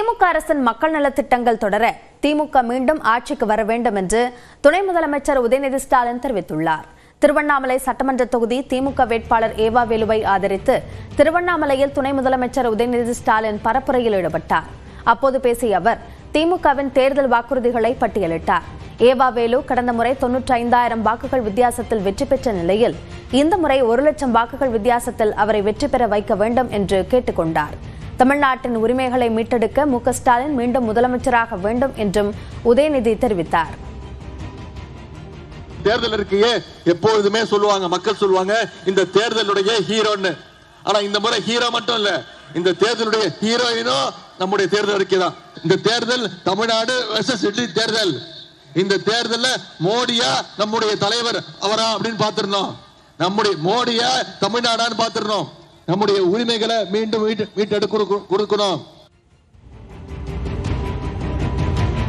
திமுக அரசின் மக்கள் நலத்திட்டங்கள் தொடர திமுக மீண்டும் ஆட்சிக்கு வர வேண்டும் என்று துணை முதலமைச்சர் உதயநிதி ஸ்டாலின் தெரிவித்துள்ளார். திருவண்ணாமலை சட்டமன்ற தொகுதி திமுக வேட்பாளர் ஏவா வேலுவை ஆதரித்து திருவண்ணாமலையில் துணை முதலமைச்சர் உதயநிதி ஸ்டாலின் பரப்புரையில் ஈடுபட்டார். அப்போது பேசிய அவர் திமுகவின் தேர்தல் வாக்குறுதிகளை பட்டியலிட்டார். ஏவா வேலு கடந்த முறை 95,000 வாக்குகள் வித்தியாசத்தில் வெற்றி பெற்ற நிலையில் இந்த முறை 1 லட்சம் வாக்குகள் வித்தியாசத்தில் அவரை வெற்றி பெற வைக்க வேண்டும் என்று கேட்டுக் கொண்டார். தமிழ்நாட்டின் உரிமைகளை மீட்டெடுக்க மு.க. ஸ்டாலின் மீண்டும் முதலமைச்சராக வேண்டும் என்றும் உதயநிதி தெரிவித்தார். தேர்தல் இருக்கையே எப்பொழுதுமே சொல்லுவாங்க, மக்கள் சொல்லுவாங்க இந்த தேர்தலுடைய ஹீரோன்னு. ஆனா இந்த முறை ஹீரோ மட்டும் இல்ல, இந்த தேர்தலுடைய ஹீரோயினும் நம்முடைய தேர்தல் அறிக்கை தான். இந்த தேர்தல் தமிழ்நாடு வெர்சஸ் டெல்லி தேர்தல். இந்த தேர்தல்ல மோடியா நம்முடைய தலைவர் அவரா அப்படின்னு பார்த்திருந்தோம், நம்முடைய மோடியா தமிழ்நாடான்னு பார்த்திருந்தோம். நம்முடைய உரிமைகளை மீண்டும் மீட்டெடுக்கணும்.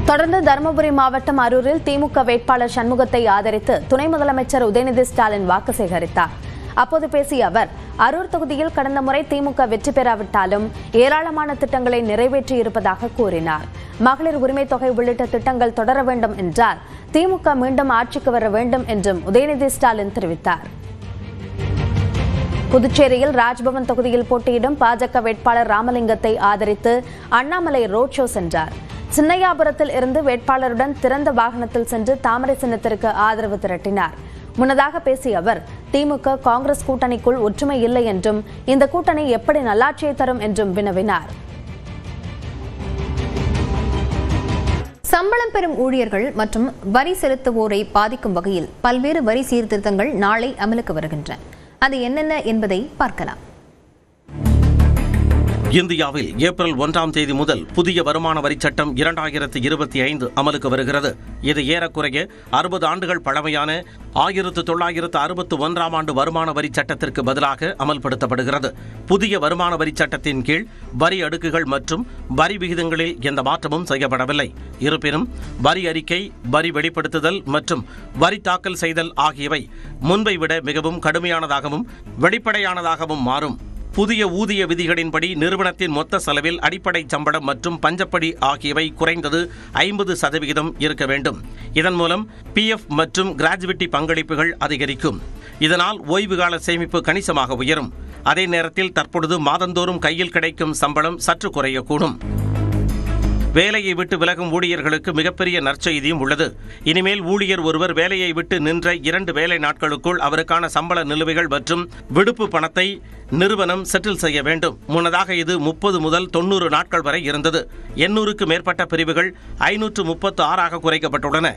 தொடர்ந்து தருமபுரி மாவட்டம் அரூரில் திமுக வேட்பாளர் சண்முகத்தை ஆதரித்து துணை முதலமைச்சர் உதயநிதி ஸ்டாலின் வாக்கு சேகரித்தார். அப்போது பேசிய அவர் அரூர் தொகுதியில் கடந்த முறை திமுக வெற்றி பெறாவிட்டாலும் ஏராளமான திட்டங்களை நிறைவேற்றி இருப்பதாக கூறினார். மகளிர் உரிமை தொகை உள்ளிட்ட திட்டங்கள் தொடர வேண்டும் என்றால் திமுக மீண்டும் ஆட்சிக்கு வர வேண்டும் என்றும் உதயநிதி ஸ்டாலின் தெரிவித்தார். புதுச்சேரியில் ராஜ்பவன் தொகுதியில் போட்டியிடும் பாஜக வேட்பாளர் ராமலிங்கத்தை ஆதரித்து அண்ணாமலை ரோட் ஷோ சென்றார். சின்னையாபுரத்தில் இருந்து வேட்பாளருடன் திறந்த வாகனத்தில் சென்று தாமரை சின்னத்திற்கு ஆதரவு திரட்டினார். முன்னதாக பேசிய அவர் திமுக காங்கிரஸ் கூட்டணிக்குள் ஒற்றுமை இல்லை என்றும் இந்த கூட்டணி எப்படி நல்லாட்சியை தரும் என்றும் வினவினார். சம்பளம் பெறும் ஊழியர்கள் மற்றும் வரி செலுத்துவோரை பாதிக்கும் வகையில் பல்வேறு வரி சீர்திருத்தங்கள் நாளை அமலுக்கு வருகின்றன. அது என்னென்ன என்பதை பார்க்கலாம். இந்தியாவில் ஏப்ரல் 1ஆம் தேதி முதல் புதிய வருமான வரி சட்டம் 2025 அமலுக்கு வருகிறது. இது ஏறக்குறைய 60 ஆண்டுகள் பழமையான 1961ஆம் ஆண்டு வருமான வரி சட்டத்திற்கு பதிலாக அமல்படுத்தப்படுகிறது. புதிய வருமான வரி சட்டத்தின் கீழ் வரி அடுக்குகள் மற்றும் வரி விகிதங்களில் எந்த மாற்றமும் செய்யப்படவில்லை. இருப்பினும் வரி அறிக்கை, வரி வெளிப்படுத்துதல் மற்றும் வரி தாக்கல் செய்தல் ஆகியவை முன்பை விட மிகவும் கடுமையானதாகவும் வெளிப்படையானதாகவும் மாறும். புதிய ஊதிய விதிகளின்படி நிறுவனத்தின் மொத்த செலவில் அடிப்படை சம்பளம் மற்றும் பஞ்சப்படி ஆகியவை குறைந்தது 50% இருக்க வேண்டும். இதன் மூலம் PF மற்றும் கிராஜுவிட்டி பங்களிப்புகள் அதிகரிக்கும். இதனால் ஓய்வுகால சேமிப்பு கணிசமாக உயரும். அதே நேரத்தில் தற்பொழுது மாதந்தோறும் கையில் கிடைக்கும் சம்பளம் சற்று குறையக்கூடும். வேலையை விட்டு விலகும் ஊழியர்களுக்கு மிகப்பெரிய நற்செய்தியும் உள்ளது. இனிமேல் ஊழியர் ஒருவர் வேலையை விட்டு நின்ற 2 வேலை நாட்களுக்குள் அவருக்கான சம்பள நிலுவைகள் மற்றும் விடுப்பு பணத்தை நிறுவனம் செட்டில் செய்ய வேண்டும். முன்னதாக இது 30 முதல் 90 நாட்கள் வரை இருந்தது. 800க்கு மேற்பட்ட பிரிவுகள் 536ஆக குறைக்கப்பட்டுள்ளன.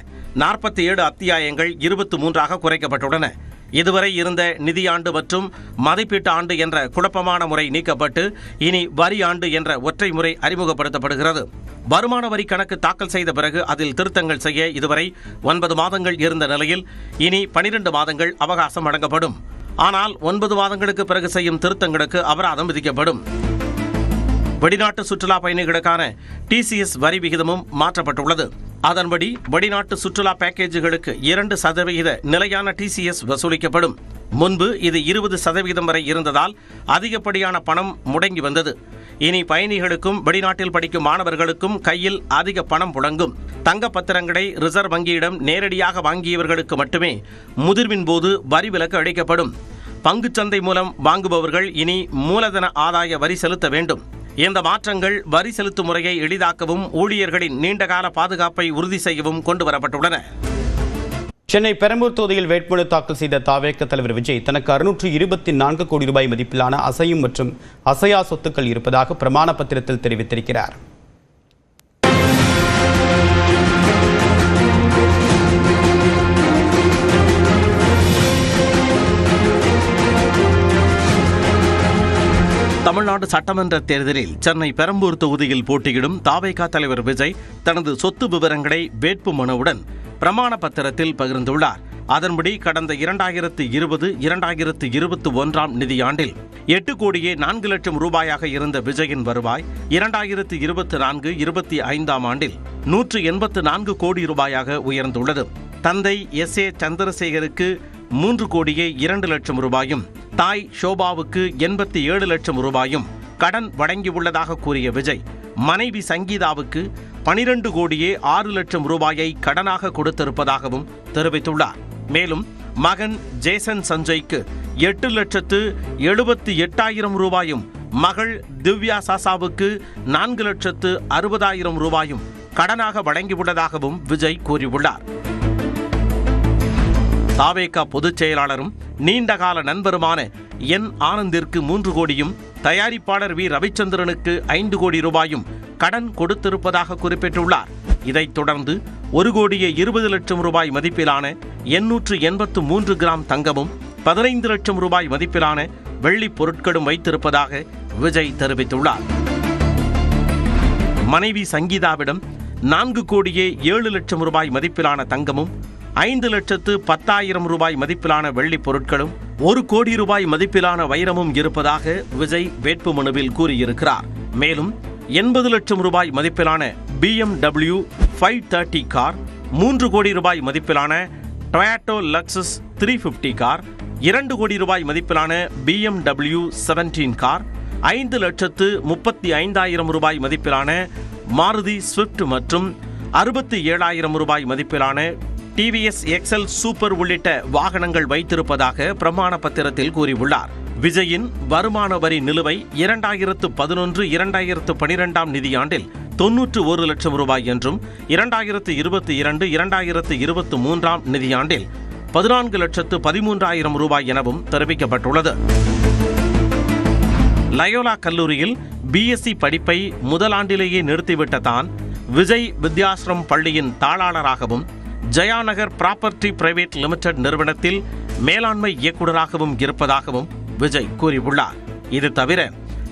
47 அத்தியாயங்கள் 23ஆக குறைக்கப்பட்டுள்ளன. இதுவரை இருந்த நிதியாண்டு மற்றும் மதிப்பீட்டு ஆண்டு என்ற குழப்பமான முறை நீக்கப்பட்டு இனி வரி ஆண்டு என்ற ஒற்றை முறை அறிமுகப்படுத்தப்படுகிறது. வருமான வரி கணக்கு தாக்கல் செய்த பிறகு அதில் திருத்தங்கள் செய்ய இதுவரை 9 மாதங்கள் இருந்த நிலையில் இனி 12 மாதங்கள் அவகாசம் வழங்கப்படும். ஆனால் 9 மாதங்களுக்கு பிறகு செய்யும் திருத்தங்களுக்கு அபராதம் விதிக்கப்படும். வெளிநாட்டு சுற்றுலா பயணிகளுக்கான TCS வரி விகிதமும் மாற்றப்பட்டுள்ளது. அதன்படி வெளிநாட்டு சுற்றுலா பேக்கேஜுகளுக்கு 2% நிலையான TCS வசூலிக்கப்படும். முன்பு இது 20% வரை இருந்ததால் அதிகப்படியான பணம் முடங்கி வந்தது. இனி பயணிகளுக்கும் வெளிநாட்டில் படிக்கும் மாணவர்களுக்கும் கையில் அதிக பணம் புழங்கும். தங்க பத்திரங்களை ரிசர்வ் வங்கியிடம் நேரடியாக வாங்கியவர்களுக்கு மட்டுமே முதிர்வின் போது வரி விலக்கு அளிக்கப்படும். பங்குச்சந்தை மூலம் வாங்குபவர்கள் இனி மூலதன ஆதாய வரி செலுத்த வேண்டும். இந்த மாற்றங்கள் வரி செலுத்தும் முறையை எளிதாக்கவும் ஊழியர்களின் நீண்டகால பாதுகாப்பை உறுதி செய்யவும் கொண்டுவரப்பட்டுள்ளன. சென்னை பெரம்பூர் தொகுதியில் வேட்புமனு தாக்கல் செய்த தவேக தலைவர் விஜய் தனக்கு 624 கோடி ரூபாய் மதிப்பிலான அசையும் மற்றும் அசையா சொத்துக்கள் இருப்பதாக பிரமாண பத்திரத்தில் தெரிவித்திருக்கிறார். தமிழ்நாடு சட்டமன்ற தேர்தலில் சென்னை பெரம்பூர் தொகுதியில் போட்டியிடும் தவேக தலைவர் விஜய் தனது சொத்து விவரங்களை வேட்பு மனுவுடன் பிரமாண பத்திரத்தில் பகிர்ந்துள்ளார். அதன்படி கடந்த 2020-2021 நிதியாண்டில் 8 கோடியே 4 லட்சம் ரூபாயாக இருந்த விஜயின் வருவாய் 2024-25 ஆண்டில் 184 கோடி ரூபாயாக உயர்ந்துள்ளது. தந்தை SA சந்திரசேகருக்கு 3 கோடியே 2 லட்சம் ரூபாயும் தாய் ஷோபாவுக்கு 87 லட்சம் ரூபாயும் கடன் வழங்கியுள்ளதாக கூறிய விஜய் மனைவி சங்கீதாவுக்கு 12 கோடியே 6 லட்சம் ரூபாயை கடனாக கொடுத்திருப்பதாகவும் தெரிவித்துள்ளார். மேலும் மகன் ஜேசன் சஞ்சய்க்கு 8,78,000 ரூபாயும், மகள் திவ்யா சாசாவுக்கு 4,60,000 ரூபாயும் கடனாக வழங்கியுள்ளதாகவும் விஜய் கூறியுள்ளார். தாவேகா பொதுச் செயலாளரும் நீண்டகால நண்பருமான என் ஆனந்திற்கு 3 கோடியும், தயாரிப்பாளர் வி ரவிச்சந்திரனுக்கு 5 கோடி ரூபாயும் கடன் கொடுத்திருப்பதாக குறிப்பிட்டுள்ளார். இதைத் தொடர்ந்து 1 கோடியே 20 லட்சம் ரூபாய் மதிப்பிலான 883 கிராம் தங்கமும் 15 லட்சம் ரூபாய் மதிப்பிலான வெள்ளி பொருட்களும் வைத்திருப்பதாக விஜய் தெரிவித்துள்ளார். மனைவி சங்கீதாவிடம் 4 கோடியே 7 லட்சம் ரூபாய் மதிப்பிலான தங்கமும், 5,10,000 ரூபாய் மதிப்பிலான வெள்ளி பொருட்களும், 1 கோடி ரூபாய் மதிப்பிலான வைரமும் இருப்பதாக விஜய் வேட்புமனுவில் கூறியிருக்கிறார். மேலும் 80 லட்சம் ரூபாய் மதிப்பிலான BMW 530 கார், 3 கோடி ரூபாய் மதிப்பிலான டொயாட்டோ லக்ஸஸ் 350 கார், 2 கோடி ரூபாய் மதிப்பிலான BMW 17 கார், 5,35,000 ரூபாய் மதிப்பிலான மாருதி ஸ்விஃப்ட் மற்றும் 67,000 ரூபாய் மதிப்பிலான டிவிஎஸ் எக்ஸல் சூப்பர் உள்ளிட்ட வாகனங்கள் வைத்திருப்பதாக பிரமாண பத்திரத்தில் கூறியுள்ளார். விஜயின் வருமான வரி நிலுவை 2011-2012 நிதியாண்டில் 91 லட்சம் ரூபாய் என்றும், 2022-2023 நிதியாண்டில் 14,13,000 ரூபாய் எனவும் தெரிவிக்கப்பட்டுள்ளது. லயோலா கல்லூரியில் BSc படிப்பை முதலாண்டிலேயே நிறுத்திவிட்ட தான் விஜய் வித்யாஸ்ரம் பள்ளியின் தாளாளராகவும், ஜயாநகர் ப்ராப்பர்ட்டி பிரைவேட் லிமிடெட் நிறுவனத்தில் மேலாண்மை இயக்குநராகவும் இருப்பதாகவும் விஜய் கூறியுள்ளார். இது தவிர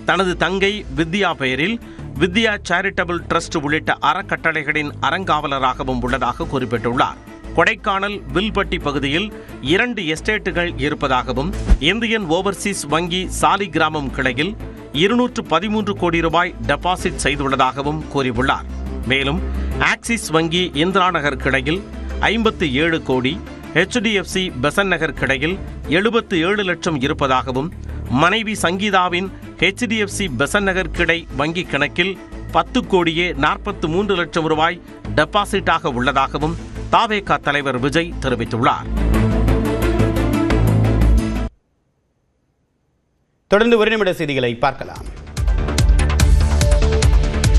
தனது தங்கை வித்யா பெயரில் வித்யா சேரிட்டபிள் ட்ரஸ்ட் உள்ளிட்ட அறக்கட்டளைகளின் அறங்காவலராகவும் உள்ளதாக குறிப்பிட்டுள்ளார். கொடைக்கானல் வில்பட்டி பகுதியில் 2 எஸ்டேட்டுகள் இருப்பதாகவும், இந்தியன் ஓவர்சீஸ் வங்கி சாலிகிராமம் கிளையில் 213 கோடி ரூபாய் டெபாசிட் செய்துள்ளதாகவும் கூறியுள்ளார். மேலும் ஆக்சிஸ் வங்கி இந்திரா நகர் கிளையில் 57 கோடி, HDFC பெசன் நகர் கிளையில் 77 லட்சம் இருப்பதாகவும், மனைவி சங்கீதாவின் HDFC பெசன் நகர் கிளை வங்கி கணக்கில் 10 கோடியே 43 லட்சம் ரூபாய் டெபாசிட்டாக உள்ளதாகவும் தாவேகா தலைவர் விஜய் தெரிவித்துள்ளார். தொடர்ந்து 1 நிமிட செய்திகளை பார்க்கலாம்.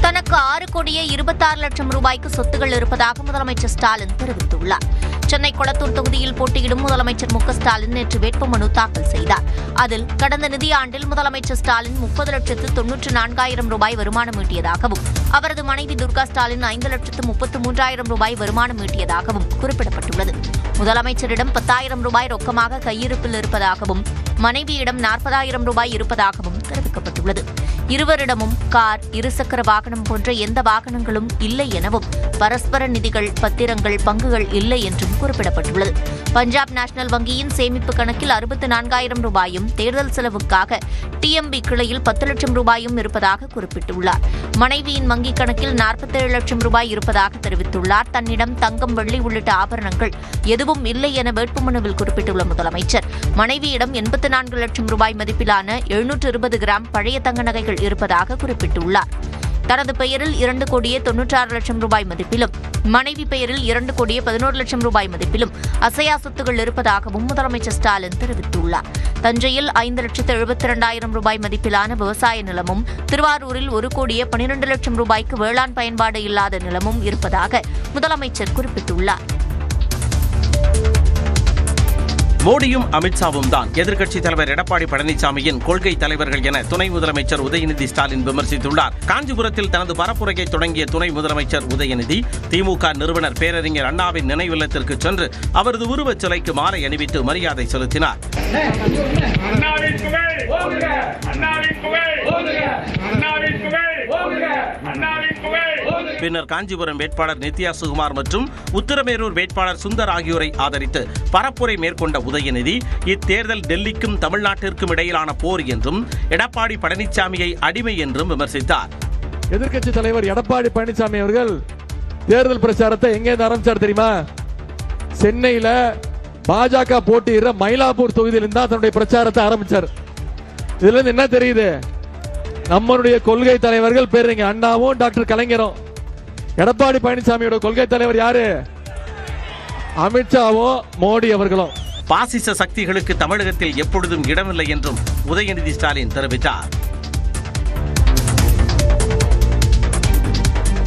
தனக்கு 6 கோடியே 26 லட்சம் ரூபாய்க்கு சொத்துகள் இருப்பதாக முதலமைச்சர் ஸ்டாலின் தெரிவித்துள்ளார். சென்னை கொளத்தூர் தொகுதியில் போட்டியிடும் முதலமைச்சர் மு க ஸ்டாலின் நேற்று வேட்புமனு தாக்கல் செய்தார். அதில் கடந்த நிதியாண்டில் முதலமைச்சர் ஸ்டாலின் 30,94,000 ரூபாய் வருமானம் ஈட்டியதாகவும், அவரது மனைவி துர்கா ஸ்டாலின் 5,33,000 ரூபாய் வருமானம் ஈட்டியதாகவும் குறிப்பிடப்பட்டுள்ளது. முதலமைச்சரிடம் 10,000 ரூபாய் ரொக்கமாக கையிருப்பில் இருப்பதாகவும், மனைவியிடம் 40,000 ரூபாய் இருப்பதாகவும் தெரிவிக்கப்பட்டுள்ளது. இருவரிடமும் கார், இருசக்கர வாகனம் போன்ற எந்த வாகனங்களும் இல்லை எனவும், பரஸ்பர நிதிகள், பத்திரங்கள், பங்குகள் இல்லை என்றும் குறிப்பிடப்பட்டுள்ளது. பஞ்சாப் நேஷனல் வங்கியின் சேமிப்பு கணக்கில் 64,000 ரூபாயும், தேர்தல் செலவுக்காக TMB கிளையில் 10 லட்சம் ரூபாயும் இருப்பதாக குறிப்பிட்டுள்ளார். மனைவியின் வங்கிக் கணக்கில் 47 லட்சம் ரூபாய் இருப்பதாக தெரிவித்துள்ளார். தன்னிடம் தங்கம், வெள்ளி உள்ளிட்ட ஆபரணங்கள் எதுவும் இல்லை என வேட்புமனுவில் குறிப்பிட்டுள்ள முதலமைச்சர், மனைவியிடம் 84 லட்சம் ரூபாய் மதிப்பிலான 720 கிராம் பழைய தங்க நகைகள் இருப்பதாக குறிப்பிட்டுள்ளார். தனது பெயரில் 2 கோடியே 96 லட்சம் ரூபாய் மதிப்பிலும், மனைவி பெயரில் 2 கோடியே 11 லட்சம் ரூபாய் மதிப்பிலும் அசையா சொத்துகள் இருப்பதாகவும் முதலமைச்சர் ஸ்டாலின் தெரிவித்துள்ளார். தஞ்சையில் 5,72,000 ரூபாய் மதிப்பிலான விவசாய நிலமும், திருவாரூரில் 1 கோடியே 12 லட்சம் ரூபாய்க்கு வேளாண் பயன்பாடு இல்லாத நிலமும் இருப்பதாக முதலமைச்சர் குறிப்பிட்டுள்ளார். மோடியும் அமித்ஷாவும் தான் எதிர்க்கட்சித் தலைவர் எடப்பாடி பழனிசாமியின் கொள்கை தலைவர்கள் என துணை முதலமைச்சர் உதயநிதி ஸ்டாலின் விமர்சித்துள்ளார். காஞ்சிபுரத்தில் தனது பரப்புரையை தொடங்கிய துணை முதலமைச்சர் உதயநிதி திமுக நிறுவனர் பேரறிஞர் அண்ணாவின் நினைவில்லத்திற்கு சென்று அவரது உருவச் சிலைக்கு மாலை அணிவித்து மரியாதை செலுத்தினார். பின்னர் காஞ்சிபுரம் வேட்பாளர் நித்யா சுகுமார் மற்றும் உத்தரமேரூர் வேட்பாளர் சுந்தர் ஆகியோரை ஆதரித்து பரப்புரை மேற்கொண்ட உதயநிதி, இத்தேர்தல் டெல்லிக்கும் தமிழ்நாட்டிற்கும் இடையிலான போர் என்றும், எடப்பாடி பழனிசாமியை அடிமை என்றும் விமர்சித்தார். எதிர்க்கட்சி தலைவர் எடப்பாடி பழனிசாமி அவர்கள் தேர்தல் பிரச்சாரத்தை எங்கே ஆரம்பிச்சார் தெரியுமா? சென்னையில பாஜக போட்டியிடுற மயிலாப்பூர் தொகுதியில் தான் தன்னுடைய பிரச்சாரத்தை ஆரம்பிச்சார். இதுல இருந்து என்ன தெரியுது? நம்மளுடைய கொள்கை தலைவர்கள் பேர் நீங்க அண்ணாவும் டாக்டர் கலைஞரும். எடப்பாடி பழனிசாமியோட கொள்கை தலைவர் யாரு? அமித்ஷாவும் மோடி அவர்களும். பாசிச சக்திகளுக்கு தமிழகத்தில் எப்பொழுதும் இடமில்லை என்றும் உதயநிதி ஸ்டாலின் தெரிவித்தார்.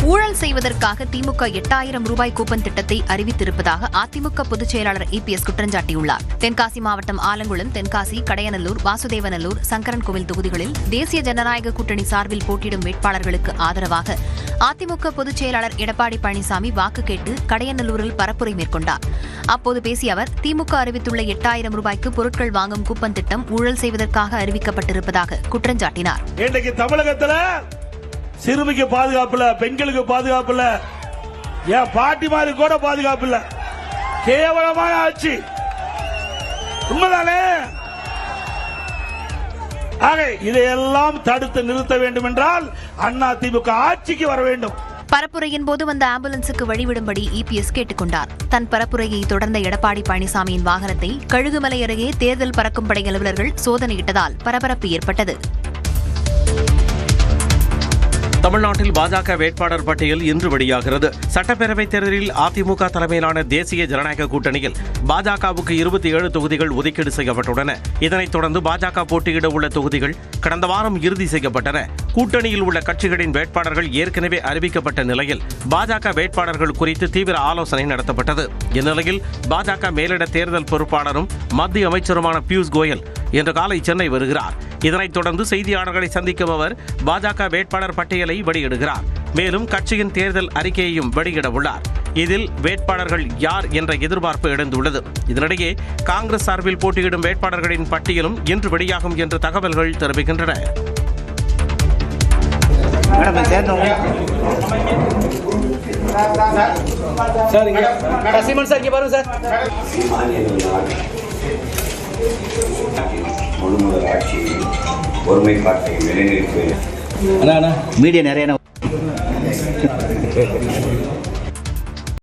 ஊழல் செய்வதற்காக திமுக 8000 ரூபாய் கூப்பன் திட்டத்தை அறிவித்திருப்பதாக அதிமுக பொதுச் செயலாளர் EPS குற்றஞ்சாட்டியுள்ளார். தென்காசி மாவட்டம் ஆலங்குளம், தென்காசி, கடையநல்லூர், வாசுதேவநல்லூர், சங்கரன்கோவில் தொகுதிகளில் தேசிய ஜனநாயக கூட்டணி சார்பில் போட்டியிடும் வேட்பாளர்களுக்கு ஆதரவாக அதிமுக பொதுச் செயலாளர் எடப்பாடி பழனிசாமி வாக்கு கேட்டு கடையநல்லூரில் பரப்புரை மேற்கொண்டார். அப்போது பேசிய அவர், திமுக அறிவித்துள்ள 8000 ரூபாய்க்கு பொருட்கள் வாங்கும் கூப்பன் திட்டம் ஊழல் செய்வதற்காக அறிவிக்கப்பட்டிருப்பதாக குற்றஞ்சாட்டினார். இன்றைக்கு தமிழகத்தில் சிறுமிக்கு பாதுகாப்பு இல்ல, பெண்களுக்கு பாதுகாப்பு இல்ல, என் பாட்டி மாதிரி கூட பாதுகாப்பு இல்ல. கேவலமான ஆட்சி. உண்மைதானே? ஆக இதையெல்லாம் தடுத்து நிறுத்த வேண்டும் என்றால் அண்ணா திமுக ஆட்சிக்கு வர வேண்டும். பரப்புரையின் போது வந்த ஆம்புலன்ஸுக்கு வழிவிடும்படி EPS கேட்டுக் கொண்டார். தன் பரப்புரையை தொடர்ந்த எடப்பாடி பழனிசாமியின் வாகனத்தை கழுகுமலை அருகே தேர்தல் பறக்கும் படை அலுவலர்கள் சோதனையிட்டதால் பரபரப்பு ஏற்பட்டது. தமிழ்நாட்டில் பாஜக வேட்பாளர் பட்டியல் இன்று வெளியாகிறது. சட்டப்பேரவைத் தேர்தலில் அதிமுக தலைமையிலான தேசிய ஜனநாயக கூட்டணியில் பாஜகவுக்கு 27 தொகுதிகள் ஒதுக்கீடு செய்யப்பட்டுள்ளன. இதனைத் தொடர்ந்து பாஜக போட்டியிட உள்ள தொகுதிகள் கடந்த வாரம் இறுதி செய்யப்பட்டன. கூட்டணியில் உள்ள கட்சிகளின் வேட்பாளர்கள் ஏற்கனவே அறிவிக்கப்பட்ட நிலையில் பாஜக வேட்பாளர்கள் குறித்து தீவிர ஆலோசனை நடத்தப்பட்டது. இந்நிலையில் பாஜக மேலிட தேர்தல் பொறுப்பாளரும் மத்திய அமைச்சருமான பியூஷ் கோயல் இன்று காலை சென்னை வருகிறார். இதனைத் தொடர்ந்து செய்தியாளர்களை சந்திக்கும் அவர் பாஜக வேட்பாளர் பட்டியலை வெளியிடுகிறார். மேலும் கட்சியின் தேர்தல் அறிக்கையையும் வெளியிட உள்ளார். இதில் வேட்பாளர்கள் யார் என்ற எதிர்பார்ப்பு எழுந்துள்ளது. இதனிடையே காங்கிரஸ் சார்பில் போட்டியிடும் வேட்பாளர்களின் பட்டியலும் இன்று வெளியாகும் என்று தகவல்கள் தெரிவிக்கின்றன. முழுமுதல் ஆட்சியை ஒருமைப்பாட்டை நிலைநிறுத்துவேன். மீடியா நிறைய